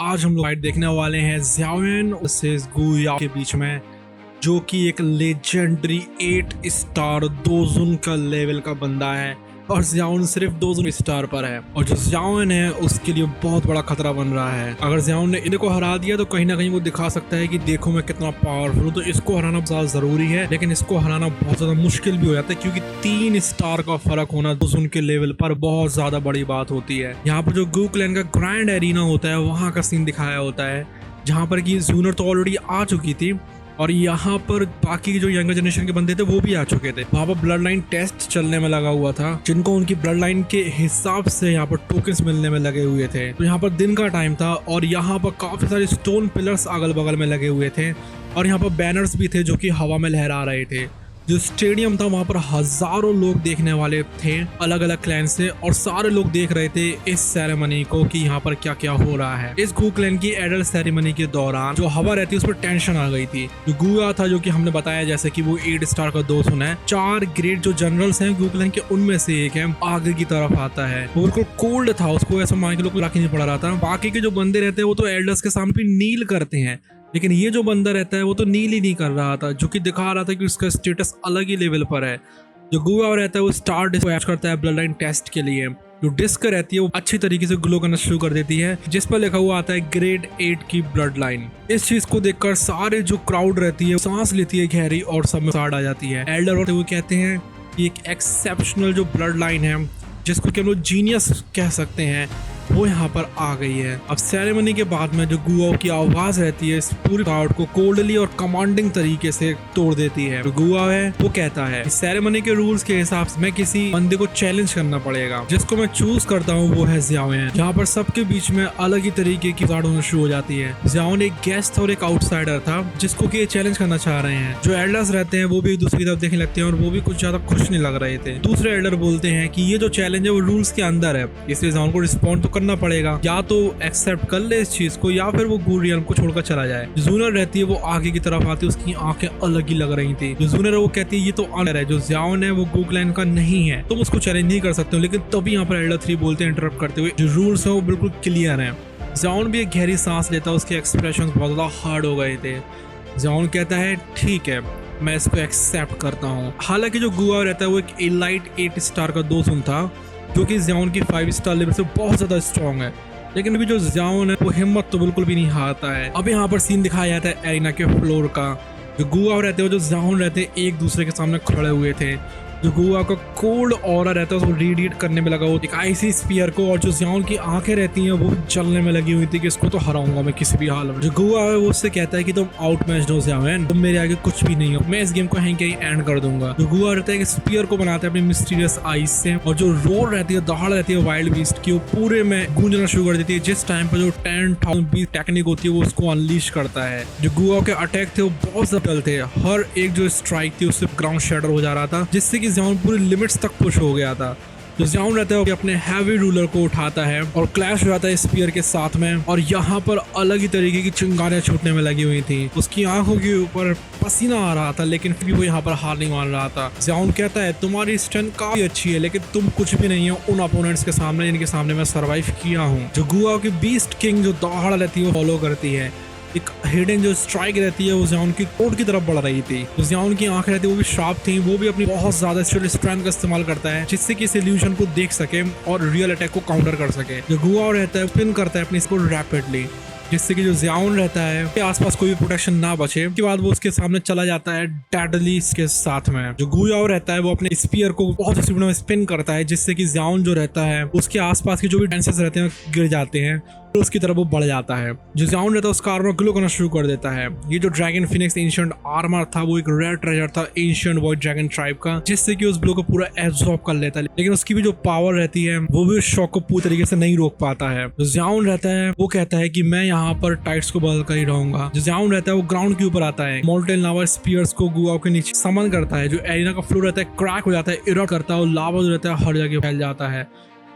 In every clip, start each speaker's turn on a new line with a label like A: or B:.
A: आज हम फाइट देखने वाले हैं ज़ियाओयन वर्सेस गु याओ के बीच में, जो कि एक लेजेंडरी 8 स्टार दोजुन का लेवल का बंदा है और ज़ियाओयन सिर्फ दोजुन स्टार पर है। और जो ज़ियाओयन है उसके लिए बहुत बड़ा खतरा बन रहा है। अगर ज़ियाओयन ने इनको हरा दिया तो कहीं ना कहीं वो दिखा सकता है कि देखो मैं कितना पावरफुल हूँ। तो इसको हराना बहुत जरूरी है, लेकिन इसको हराना बहुत ज्यादा मुश्किल भी हो जाता है क्योंकि 3 स्टार का फर्क होना दोजुन के लेवल पर बहुत ज्यादा बड़ी बात होती है। यहाँ पर जो गु क्लैन का ग्रैंड एरिना होता है वहाँ का सीन दिखाया होता है, जहाँ पर की जूनर तो ऑलरेडी आ चुकी थी और यहाँ पर बाकी जो यंगर जनरेशन के बंदे थे वो भी आ चुके थे। वहाँ पर ब्लड लाइन टेस्ट चलने में लगा हुआ था, जिनको उनकी ब्लड लाइन के हिसाब से यहाँ पर टोकन्स मिलने में लगे हुए थे। तो यहाँ पर दिन का टाइम था और यहाँ पर काफी सारे स्टोन पिलर्स अगल बगल में लगे हुए थे और यहाँ पर बैनर्स भी थे जो कि हवा में लहरा रहे थे। जो स्टेडियम था वहाँ पर हजारों लोग देखने वाले थे अलग अलग क्लैन से, और सारे लोग देख रहे थे इस सेरेमनी को कि यहाँ पर क्या क्या हो रहा है। इस गु क्लैन की एडल सेरेमनी के दौरान जो हवा रहती है उस पर टेंशन आ गई थी। जो गुआ था, जो कि हमने बताया जैसे कि वो 8 स्टार का दोस्त है, 4 ग्रेट जो जनरल्स हैं गु क्लैन के उनमें से एक है, आगे की तरफ आता है। वो बिल्कुल कोल्ड था, उसको ऐसा मान के लोग नहीं पड़ा रहा था। बाकी के जो बंदे रहते हैं वो तो एल्डर्स के सामने भी नील करते हैं, लेकिन ये जो बंदा रहता है वो तो नील ही नहीं कर रहा था, जो कि दिखा रहा था कि उसका स्टेटस अलग ही लेवल पर है। जो गुआ रहता है वो स्टार डिस्क ऐड करता है ब्लड लाइन टेस्ट के लिए। जो डिस्क रहती है वो अच्छी तरीके से ग्लो करना शुरू कर देती है, जिस पर लिखा हुआ आता है ग्रेड 8 की ब्लड लाइन। इस चीज को देखकर सारे जो क्राउड रहती है सांस लेती है गहरी और सब में साड़ आ जाती है। एल्डर होते हुए कहते हैं कि एक एक्सेप्शनल जो ब्लड लाइन है, जिसको कि हम लोग जीनियस कह सकते हैं, वो यहाँ पर आ गई है। अब सेरेमनी के बाद में जो गुआओ की आवाज रहती है इस पूरी क्राउड को कोल्डली और कमांडिंग तरीके से तोड़ देती है। जो गुआ है वो कहता है सेरेमनी के रूल्स के हिसाब से मैं किसी बंदे को चैलेंज करना पड़ेगा, जिसको मैं चूज करता हूँ वो है ज़ियाओयन। यहाँ पर सबके बीच में अलग ही तरीके की बात होना शुरू हो जाती है। ज़ियाओयन एक गेस्ट और एक आउटसाइडर था जिसको कि चैलेंज करना चाह रहे हैं। जो एल्डर्स रहते हैं वो भी एक दूसरे की तरफ देखने लगते हैं और वो भी कुछ ज्यादा खुश नहीं लग रहे थे। दूसरे एल्डर बोलते हैं कि ये जो चैलेंज है वो रूल्स के अंदर है, इसलिए ज़ियाओयन को रिस्पॉन्ड तो करना पड़ेगा, या तो एक्सेप्ट कर ले इस चीज को या फिर वो गु रियल्म को छोड़कर चला जाए। जूनर रहती है वो आगे की तरफ आती है, उसकी आंखें अलग ही लग रही थी। जो जूनर है वो कहती है ये तो अनर है, जो ज़ियाओयन है वो गु क्लैन का नहीं है, तुम उसको चैलेंज नहीं कर सकते हो। लेकिन तभी यहाँ पर एल्डर 3 बोलते हैं इंटरप्ट करते हुए जो रूल्स है वो बिल्कुल क्लियर है। ज़ियाओयन भी एक गहरी सांस लेता है, उसके एक्सप्रेशन बहुत ज्यादा हार्ड हो गए थे। ज़ियाओयन कहता है ठीक है मैं इसको एक्सेप्ट करता हूँ। हालांकि जो गुआ रहता है वो एक एलाइट 8 स्टार का दोस्त था, जो कि ज़ियाओयन की 5 स्टार लेवल से बहुत ज्यादा स्ट्रॉन्ग है, लेकिन अभी जो ज़ियाओयन है वो हिम्मत तो बिल्कुल भी नहीं हारता है। अब यहाँ पर सीन दिखाया जाता है एरिना के फ्लोर का। जो गुआ रहते हैं जो ज़ियाओयन रहते हैं एक दूसरे के सामने खड़े हुए थे। जो गुआ का कोल्ड ऑरा रहता है उसको रेडिएट करने में लगा हुआ एक आइसी स्फीयर को, और जो ज़ियाओयन की आंखें रहती हैं वो जलने में लगी हुई थी कि इसको तो हराऊंगा मैं किसी भी हाल में। जो गुआ है वो उससे कहता है कि तुम आउट मैच हो ज़ियाओयन, तुम मेरे आगे कुछ भी नहीं हो, मैं इस गेम को यहीं कहीं एंड कर दूंगा। जो गुआ रहता है कि स्फीयर को बनाता है अपनी मिस्टीरियस आइज से, और जो रोर रहती है दहाड़ रहती है वाइल्ड बीस्ट की, वो पूरे में गूंजना शुरू कर देती है। जिस टाइम पर जो 10,000 बीस्ट टेक्निक होती है वो उसको अनलीश करता है। जो गुआ के अटैक थे वो बहुत ज्यादा थे, हर एक जो स्ट्राइक थी उससे ग्राउंड शैटर हो जा रहा था, जिससे कि ज़ियाओयन पूरी लिमिट्स तक पुश हो गया था। जो ज़ियाओयन रहता है वो अपने हैवी रूलर को उठाता है और क्लैश हो जाता है स्पीयर के साथ में, और यहाँ पर अलग ही तरीके की चिंगारियां छूटने में लगी हुई थी। उसकी आंखों के ऊपर पसीना आ रहा था, लेकिन फिर भी वो यहाँ पर हार नहीं मान रहा था। ज़ियाओयन कहता है तुम्हारी स्ट्रेंथ काफी अच्छी है, लेकिन तुम कुछ भी नहीं हो उन अपोनेंट्स के सामने जिनके सामने मैं सर्वाइव किया हूँ। जो गुआ की बीस्ट किंग जो दहाड़ रहती है वो फॉलो करती है। एक हिडन जो स्ट्राइक रहती है वो ज़ियाओयन की कोर्ट की तरफ बढ़ रही थी। तो ज़ियाओयन की आंखें रहती है वो भी शार्प थी, वो भी अपनी बहुत ज्यादा स्ट्रेंथ का इस्तेमाल करता है जिससे कि इस इल्यूजन को देख सके और रियल अटैक को काउंटर कर सके। जो गुआ रहता है स्पिन करता है अपनी इसको रैपिडली, जिससे कि जो ज़ियाओयन रहता है के आसपास कोई भी प्रोटेक्शन ना बचे। उसके बाद वो उसके सामने चला जाता है डेडली के साथ में। जो गुआ रहता है वो अपने स्पीयर को बहुत स्पीड में स्पिन करता है, जिससे कि ज़ियाओयन जो रहता है उसके आसपास के जो भी डेंसेस रहते हैं गिर जाते हैं, तो उसकी तरफ वो बढ़ जाता है। जो ज़ियाओयन रहता है उसका आर्मर ग्लो करना शुरू कर देता है। ये जो ड्रैगन फिनिक्स एंशिएंट आर्मर था वो एक रेयर ट्रेजर था एंशिएंट वॉइड ड्रैगन ट्राइब का, जिससे कि उस ब्लो को पूरा एब्जॉर्ब कर लेता है, लेकिन उसकी भी जो पावर रहती है वो भी उस शॉक को पूरी तरीके से नहीं रोक पाता है। जो ज़ियाओयन रहता है वो कहता है कि मैं यहाँ पर टाइट्स को बदल कर ही रहूंगा। जो ज़ियाओयन रहता है वो ग्राउंड के ऊपर आता है, मोल्टेन लावा स्पीयर्स को गुआ के नीचे समन करता है। जो एरिना का फ्लोर रहता है क्रैक हो जाता है, इरप्ट करता है और लावा जो रहता है हर जगह फैल जाता है।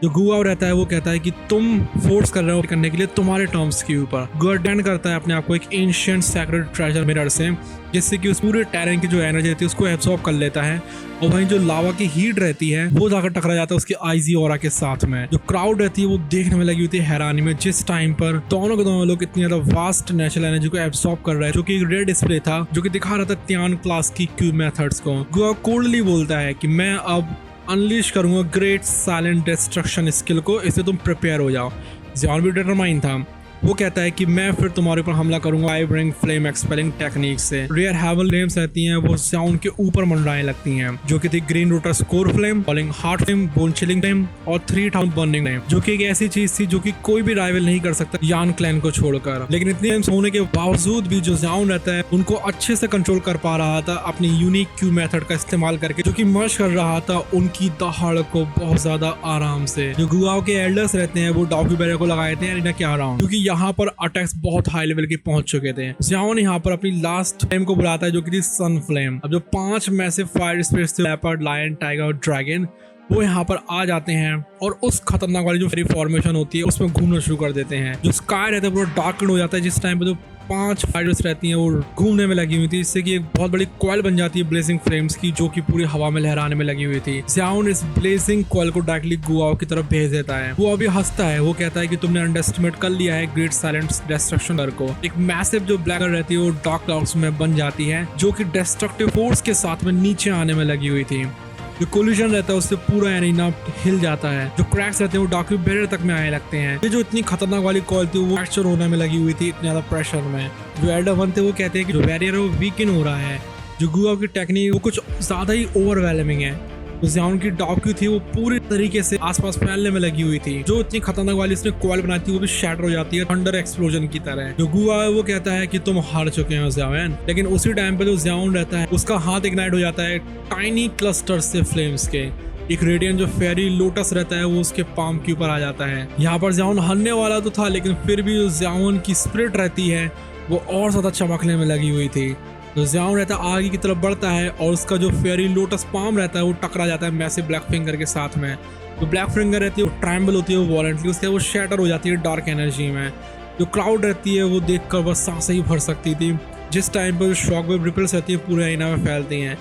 A: जो गुआओ रहता है वो कहता है कि तुम फोर्स कर रहे हो करने के लिए तुम्हारे टर्म्स के ऊपर। गुआओ डिपेंड करता है अपने आप को एक एंशिएंट सैक्रेड ट्रेजर मिरर से, जिससे कि उस पूरे टेरेन की जो एनर्जी रहती है उसको एब्सॉर्ब कर लेता है, और वहीं जो लावा की हीट रहती है वो जाकर टकरा जाता है उसके आईजी ऑरा के साथ में। जो क्राउड रहती है वो देखने में लगी हुई थी हैरानी में, जिस टाइम पर दोनों के दोनों लोग इतनी ज्यादा वास्ट नेचुरल एनर्जी को एब्सॉर्ब कर रहे हैं, जो कि एक रेयर डिस्प्ले था जो कि दिखा रहा था त्यान क्लास की क्यूब मेथड्स को। गुआओ कोल्डली बोलता है कि मैं अब अनलीश करूंगा ग्रेट साइलेंट डिस्ट्रक्शन स्किल को, इससे तुम प्रिपेयर हो जाओ। ज़ियाओन भी डिटरमाइन था, वो कहता है कि मैं फिर तुम्हारे ऊपर हमला करूंगा five ring flame expelling technique से। रेयर हेवन फ्लेम्स रहती हैं वो ज़ियाओन के ऊपर मंडराने लगती हैं, जो कि थी green router score flame, falling heart flame, bone chilling flame और 3000 बर्निंग फ्लेम, जो कि एक ऐसी चीज थी जो कि कोई भी राइवल नहीं कर सकता यान क्लैन को छोड़कर। लेकिन इतनी फ्लेम्स होने के बावजूद भी जो ज़ियाओन रहता है उनको अच्छे से कंट्रोल कर पा रहा था अपनी यूनिक क्यू मेथड का इस्तेमाल करके, जो कि मर्ज कर रहा था उनकी दहाड़ को बहुत ज्यादा आराम से। जो गुआओ के एल्डर्स रहते हैं वो डाउकी बैरियर को लगाए थे एरिना के अराउंड, क्योंकि यहाँ पर अटैक्स बहुत हाई लेवल के पहुंच चुके थे। ज़ियाओन यहाँ पर अपनी लास्ट फ्लेम को बुलाता है जो कि थी सन फ्लेम। अब जो 5 मैसिव फायर स्पिरिट्स थे, लेपर्ड, लायन, टाइगर और ड्रैगन, वो यहाँ पर आ जाते हैं और उस खतरनाक वाली जो फेरी फॉर्मेशन होती है उसमें घूमना शुरू कर देते हैं। जो स्काई रहता है पूरा डार्कन हो जाता है, जिस टाइम पे जो 5 फाइटर्स रहती हैं वो घूमने में लगी हुई थी, इससे कि एक बहुत बड़ी कॉइल बन जाती है ब्लेजिंग फ्लेम्स की, जो कि पूरी हवा में लहराने में लगी हुई थी। ज़ियाओन इस ब्लेजिंग कॉइल को डायरेक्टली गुआओ की तरफ भेज देता है। वो अभी हंसता है, वो कहता है कि तुमने अंडरएस्टिमेट कर लिया है ग्रेट साइलेंट डिस्ट्रक्शन को। एक मैसिव जो ब्लैक रहती है वो डार्क क्लाउड्स में बन जाती है, जो कि डिस्ट्रक्टिव फोर्स के साथ में नीचे आने में लगी हुई थी। जो कोलिजन रहता है उससे पूरा एरिना हिल जाता है। जो क्रैक्स रहते हैं वो डार्क बैरियर तक में आने लगते हैं। ये जो इतनी खतरनाक वाली कॉल थी वो फ्रैक्चर होने में लगी हुई थी इतने ज्यादा प्रेशर में। जो एल्डर वन थे वो कहते हैं कि जो बैरियर है वो वीकन हो रहा है। जो गुआओ की टेक्निक वो कुछ ज्यादा ही ओवरवेलमिंग है। तो ज़ियाओन की डार्क थी वो पूरी तरीके से आसपास फैलने में लगी हुई थी। जो इतनी खतरनाक वाली इसने कॉइल बनाई थी वो भी शैटर हो जाती है थंडर एक्सप्लोजन की तरह। जो गुआओ है वो कहता है कि तुम हार चुके हो ज़ियाओन, लेकिन उसी टाइम पे जो ज़ियाओन रहता है उसका हाथ इग्नाइट हो जाता है टाइनी क्लस्टर से फ्लेम्स के। एक रेडियंट जो फेरी लोटस रहता है वो उसके पाम के ऊपर आ जाता है। यहाँ पर ज़ियाओन हरने वाला तो था, लेकिन फिर भी जो ज़ियाओन की स्पिरिट रहती है वो और ज्यादा चमकने में लगी हुई थी। तो ज़ियाओन रहता है आगे की तरफ बढ़ता है और उसका जो फेरी लोटस पाम रहता है वो टकरा जाता है मैसिव ब्लैक फिंगर के साथ में। तो ब्लैक फिंगर रहती है वो ट्रायंगल होती है वो वॉलेंटली, उसके वो शैटर हो जाती है डार्क एनर्जी में। जो क्राउड रहती है वो देखकर बस सांसें ही भर सकती थी, जिस टाइम पर शॉक वेव रिपल्स रहती है पूरे एरिना में फैलती हैं।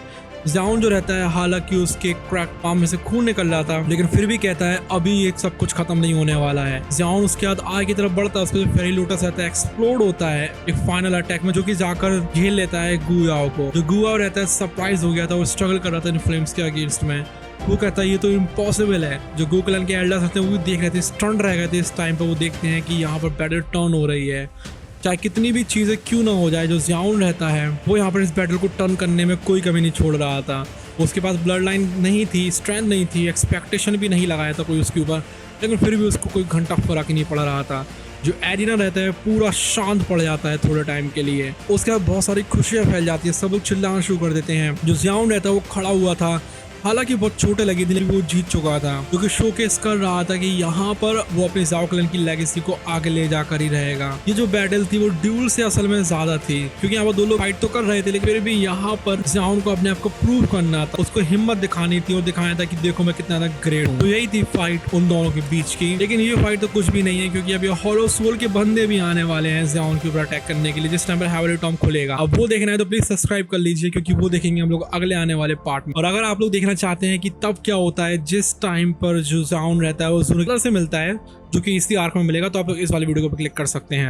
A: ज़ियाओन जो रहता है हालांकि उसके क्रैक पाम में से खून निकल रहा था, लेकिन फिर भी कहता है अभी ये सब कुछ खत्म नहीं होने वाला है। ज़ियाओन उसके बाद आगे की तरफ बढ़ता है, उसका जो फेरी लोटस रहता है एक्सप्लोड होता है एक फाइनल अटैक में, जो कि जाकर झेल लेता है गुआओ को। जो गुआओ रहता है सरप्राइज हो गया था, वो स्ट्रगल कर रहा था इन फ्लेम्स के अगेंस्ट में। वो कहता है ये तो इम्पॉसिबल है। जो गो क्लैन के एल्डर्स होते हैं वो भी देख रहे थे, स्टन रह गए थे इस टाइम पर। वो देखते हैं कि यहाँ पर बैटल टर्न हो रही है, चाहे कितनी भी चीजें क्यों ना हो जाए। जो ज़ियाओन रहता है वो यहाँ पर इस बैटल को टर्न करने में कोई कमी नहीं छोड़ रहा था। उसके पास ब्लड लाइन नहीं थी, स्ट्रेंथ नहीं थी, एक्सपेक्टेशन भी नहीं लगाया था कोई उसके ऊपर, लेकिन फिर भी उसको कोई घंटा फर्क ही नहीं पड़ रहा था। जो एरिना रहता है पूरा शांत पड़ जाता है थोड़े टाइम के लिए। उसके बाद बहुत सारी खुशियां फैल जाती है, सब लोग चिल्लाना शुरू कर देते हैं। जो ज़ियाओन रहता है वो खड़ा हुआ था, हालांकि बहुत छोटे लगी थी, लेकिन वो जीत चुका था, क्योंकि शोकेस कर रहा था कि यहाँ पर वो अपने ज़ाओ क्लैन की लेगेसी को आगे ले जाकर ही रहेगा। ये जो बैटल थी वो ड्यूल से असल में ज्यादा थी, क्योंकि यहाँ पर दो लोग फाइट तो कर रहे थे, लेकिन फिर भी यहाँ पर ज़ियाओन को अपने आप को प्रूव करना था, उसको हिम्मत दिखानी थी और दिखाया था कि देखो मैं कितना ज्यादा ग्रेट हूँ। तो यही थी फाइट उन दोनों के बीच की। लेकिन ये फाइट तो कुछ भी नहीं है, क्योंकि अभी हॉलो सोल के बंदे भी आने वाले हैं ज़ियाओन के ऊपर अटैक करने के लिए, जिस टाइम पर हैवली टॉम खुलेगा। अब वो देखना है तो प्लीज सब्सक्राइब कर लीजिए, क्योंकि वो देखेंगे हम लोग अगले आने वाले पार्ट में। और अगर आप लोग देखना चाहते हैं कि तब क्या होता है जिस टाइम पर जो ज़ियाओन रहता है वो ज़ुनिकलर से मिलता है, जो कि इसी आर्क में मिलेगा, तो आप लोग इस वाली वीडियो को क्लिक कर सकते हैं।